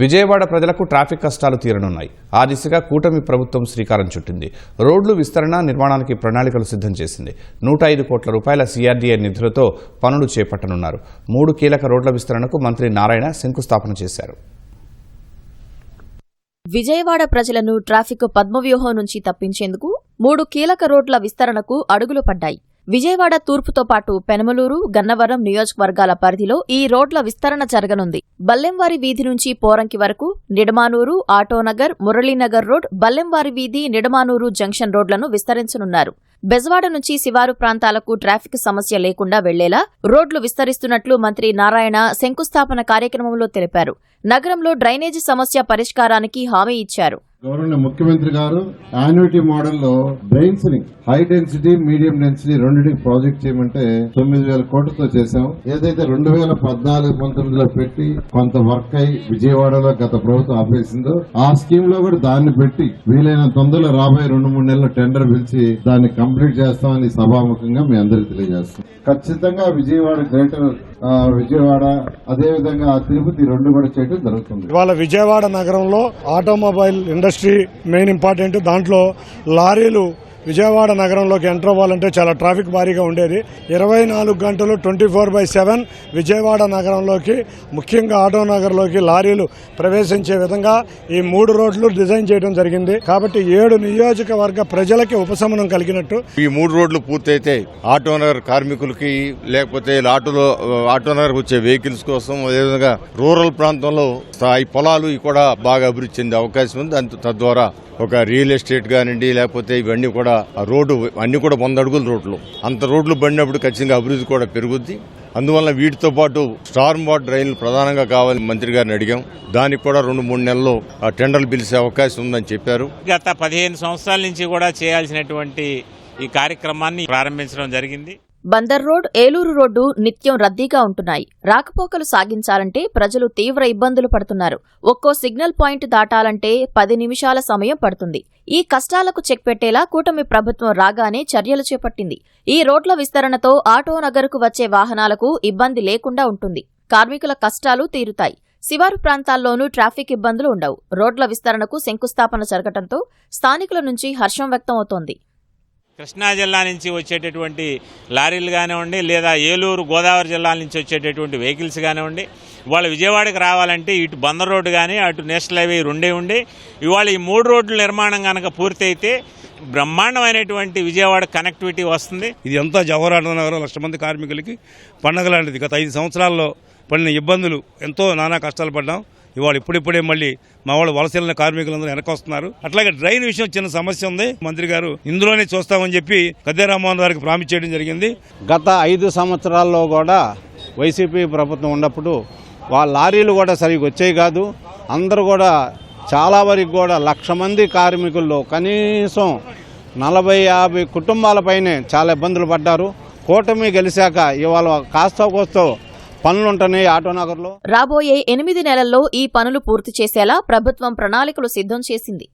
విజయవాడ ప్రజలకు ట్రాఫిక్ కష్టాలు తీరనున్నాయి. ఆ దిశగా కూటమి ప్రభుత్వం శ్రీకారం చుట్టింది. రోడ్లు విస్తరణ, నిర్మాణానికి ప్రణాళికలు సిద్ధం చేసింది. 105 కోట్ల రూపాయల CRDA నిధులతో పనులు చేపట్టనున్నారు. 3 కీలక రోడ్ల విస్తరణకు మంత్రి నారాయణ శంకుస్థాపన చేశారు. విజయవాడ ప్రజలను ట్రాఫిక్ పద్మవ్యూహం నుంచి తప్పించేందుకు 3 కీలక రోడ్ల విస్తరణకు అడుగులు పడ్డాయి. విజయవాడ తూర్పుతో పాటు పెనమలూరు, గన్నవరం నియోజకవర్గాల పరిధిలో ఈ రోడ్ల విస్తరణ జరగనుంది. బల్లెంవారి వీధి నుంచి పోరంకి వరకు నిడమానూరు, ఆటోనగర్, మురళీనగర్ రోడ్, బల్లెంవారి వీధి, నిడమానూరు జంక్షన్ రోడ్లను విస్తరించనున్నారు. బెజవాడ నుంచి శివారు ప్రాంతాలకు ట్రాఫిక్ సమస్య లేకుండా వెళ్లేలా రోడ్లు విస్తరిస్తున్నట్లు మంత్రి నారాయణ శంకుస్థాపన కార్యక్రమంలో తెలిపారు. నగరంలో డ్రైనేజీ సమస్య పరిష్కారానికి హామీ ఇచ్చారు. గవర్నర్ ముఖ్యమంత్రి గారు యాన్యుటీ మోడల్లో డ్రైన్స్ ని హై డెన్సిటీ, మీడియం డెన్సిటీ రెండింటికి ప్రాజెక్ట్ చేయమంటే 9,000 కోట్లతో చేశాం. ఏదైతే 2014-19లో పెట్టి కొంత వర్క్ అయి విజయవాడలో గత ప్రభుత్వం ఆపేసిందో ఆ స్కీమ్ లో కూడా దాన్ని పెట్టి వీలైన తొందరలో రాబోయే 2-3 నెలల టెండర్ పిలిచి దాన్ని కంప్లీట్ చేస్తామని సభాముఖంగా మీ అందరికీ తెలియజేస్తాం. ఖచ్చితంగా విజయవాడ గ్రేటర్ విజయవాడ అదేవిధంగా తిరుపతి 2 కూడా చేయడం జరుగుతుంది. ఇవాళ విజయవాడ నగరంలో ఆటోమొబైల్ ఇండస్ట్రీ మెయిన్ ఇంపార్టెంట్. దాంట్లో లారీలు విజయవాడ నగరంలోకి ఎంటర్ అవ్వాలంటే చాలా ట్రాఫిక్ భారీగా ఉండేది. 24 గంటలు 24/7 విజయవాడ నగరంలోకి, ముఖ్యంగా ఆటో నగర్లోకి లారీలు ప్రవేశించే విధంగా ఈ 3 రోడ్లు డిజైన్ చేయడం జరిగింది. కాబట్టి 7 నియోజకవర్గ ప్రజలకి ఉపశమనం కలిగినట్టు. ఈ 3 రోడ్లు పూర్తయితే ఆటో నగర్ కార్మికులకి, లేకపోతే ఆటో నగర్ వచ్చే వెహికల్స్ కోసం, అదేవిధంగా రూరల్ ప్రాంతంలో ఈ పొలాలు కూడా బాగా అభివృద్ధి చెందే అవకాశం ఉంది. తద్వారా ఒక రియల్ ఎస్టేట్ కానివ్వండి, లేకపోతే ఇవన్నీ కూడా ఆ రోడ్డు అన్ని కూడా 100 అడుగుల రోడ్లు, అంత రోడ్లు పడినప్పుడు ఖచ్చితంగా అభివృద్ధి కూడా పెరుగుద్ది. అందువల్ల వీటితో పాటు స్టార్మ్ వాటర్ డ్రైన్లు ప్రధానంగా కావాలని మంత్రి గారిని అడిగాం. దానికి కూడా 2-3 నెలల్లో టెండర్లు పిలిచే అవకాశం ఉందని చెప్పారు. గత 15 సంవత్సరాల నుంచి కూడా చేయాల్సినటువంటి ఈ కార్యక్రమాన్ని ప్రారంభించడం జరిగింది. బందర్ రోడ్, ఏలూరు రోడ్డు నిత్యం రద్దీగా ఉంటున్నాయి. రాకపోకలు సాగించాలంటే ప్రజలు తీవ్ర ఇబ్బందులు పడుతున్నారు. ఒక్కో సిగ్నల్ పాయింట్ దాటాలంటే 10 నిమిషాల సమయం పడుతుంది. ఈ కష్టాలకు చెక్ పెట్టేలా కూటమి ప్రభుత్వం రాగానే చర్యలు చేపట్టింది. ఈ రోడ్ల విస్తరణతో ఆటో నగరుకు వచ్చే వాహనాలకు ఇబ్బంది లేకుండా ఉంటుంది. కార్మికుల కష్టాలు తీరుతాయి. శివారు ప్రాంతాల్లోనూ ట్రాఫిక్ ఇబ్బందులు ఉండవు. రోడ్ల విస్తరణకు శంకుస్థాపన జరగడంతో స్థానికుల నుంచి హర్షం వ్యక్తమవుతోంది. కృష్ణా జిల్లా నుంచి వచ్చేటటువంటి లారీలు కానివ్వండి, లేదా ఏలూరు, గోదావరి జిల్లాల నుంచి వచ్చేటటువంటి వెహికల్స్ కానివ్వండి, ఇవాళ విజయవాడకి రావాలంటే ఇటు బందర్ రోడ్డు కానీ, అటు నేషనల్ హైవే 2 ఉండి, ఇవాళ ఈ 3 రోడ్ల నిర్మాణం కనుక పూర్తయితే బ్రహ్మాండమైనటువంటి విజయవాడ కనెక్టివిటీ వస్తుంది. ఇది అంతా జవహర్ నగరం 1,00,000 మంది కార్మికులకి పండగ లాంటిది. గత 5 సంవత్సరాల్లో పడిన ఇబ్బందులు, ఎంతో నానా కష్టాలు పడ్డాం. ఇవాళ ఇప్పుడిప్పుడే మళ్ళీ మా వాళ్ళు వలస కార్మికులందరూ వెనకొస్తున్నారు. అట్లాగే డ్రైన్ విషయం చిన్న సమస్య ఉంది. మంత్రి గారు ఇందులోనే చూస్తామని చెప్పి గద్దె రామ్మోహన్ గారికి ప్రామిస్ చేయడం జరిగింది. గత 5 సంవత్సరాల్లో కూడా వైసీపీ ప్రభుత్వం ఉన్నప్పుడు వాళ్ళ లారీలు కూడా సరిగ్గా వచ్చేవి కాదు. అందరూ కూడా చాలా వరకు కూడా 1,00,000 మంది కార్మికుల్లో కనీసం 40-50 కుటుంబాలపైనే చాలా ఇబ్బందులు పడ్డారు. కూటమి గెలిచాక ఇవాళ కాస్త కోస్తో పనులుంటున్నాయి ఆటోనగర్లో. రాబోయే 8 నెలల్లో ఈ పనులు పూర్తి చేసేలా ప్రభుత్వం ప్రణాళికలు సిద్ధం చేసింది.